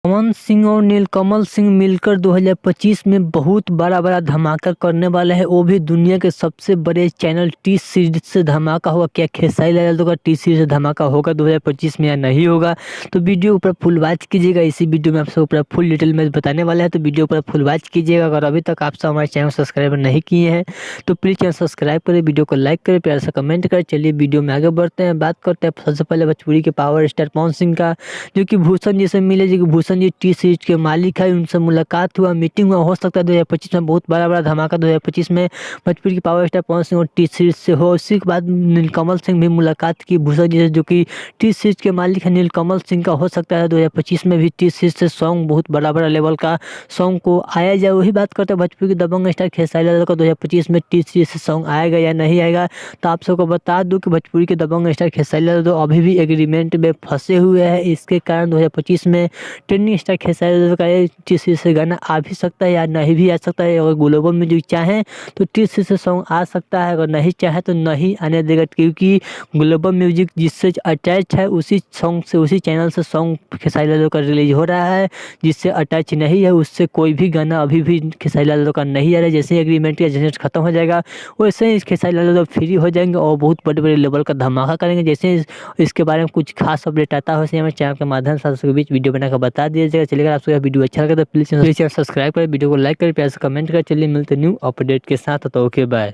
पवन सिंह और नीलकमल सिंह मिलकर 2025 में बहुत बड़ा धमाका करने वाला है, वो भी दुनिया के सबसे बड़े चैनल टी सीरीज से धमाका होगा। क्या खेसारी लाल यादव का टी सीरीज से धमाका होगा 2025 में या नहीं होगा? तो वीडियो ऊपर फुल वॉच कीजिएगा। इसी वीडियो में आपसे ऊपर फुल डिटेल में बताने वाला है, तो वीडियो ऊपर फुल वॉच कीजिएगा। अगर अभी तक आप सब हमारे चैनल सब्सक्राइब नहीं किए हैं तो प्लीज़ चैनल सब्सक्राइब करें, वीडियो को लाइक करें, प्यार से कमेंट करें। चलिए वीडियो में आगे बढ़ते हैं, बात करते हैं सबसे पहले भोजपुरी के पावर स्टार पवन सिंह का, जो कि भूषण जी से मिले, जो कि भूषण जी टी सीरीज के मालिक है। उनसे मुलाकात हुआ, मीटिंग हुआ। हो सकता है 2025 में बहुत बड़ा धमाका 2025 में भोजपुरी के पावर स्टार पवन सिंह और टी सीरीज से हो। उसी के बाद नीलकमल सिंह भी मुलाकात की भूषण जी से, जो कि टी सीरीज के मालिक है नीलकमल सिंह का। हो सकता है 2025 में भी टी सीरीज से सॉन्ग बहुत बड़ा लेवल का सॉन्ग को आया जाए। वही बात करते हैं भोजपुरी के दबंग स्टार खेसारी लाल का 2025 में टी सीरीज से सॉन्ग आएगा या नहीं आएगा। तो आप सबको बता दूं कि भोजपुरी के दबंग स्टार खेसारी लाल तो अभी भी एग्रीमेंट में फंसे हुए हैं। इसके कारण 2025 में ट्रेंडिंग स्टार खेसारी लाल का टी सीरीज से गाना आ भी सकता है या नहीं भी आ सकता है। अगर ग्लोबल म्यूजिक चाहे तो टी सीरीज से सॉन्ग आ सकता है, अगर नहीं चाहे तो नहीं आने देगा, क्योंकि ग्लोबल म्यूजिक जिससे अटैच है उसी सॉन्ग से, उसी चैनल से सॉन्ग खेसारी लाल का रिलीज हो रहा है। जिससे अटैच नहीं है उससे कोई भी गाना अभी भी खेसारी लाल का नहीं आ रहा है। जैसे एग्रीमेंट का एजेंट खत्म हो जाएगा वैसे ही खेसारी लाल फ्री हो जाएंगे और बहुत बड़े लेवल का धमाका करेंगे। जैसे इसके बारे में कुछ खास अपडेट आता है वैसे हमें चैनल के माध्यम से सबके बीच वीडियो बनाकर बता दिया जाएगा। चलिए अगर आपको यह वीडियो अच्छा लगा तो प्लीज़ चैनल सब्सक्राइब करें, वीडियो को लाइक करें, प्यार से कमेंट करें। चलिए मिलते न्यू अपडेट के साथ, तो ओके बाय।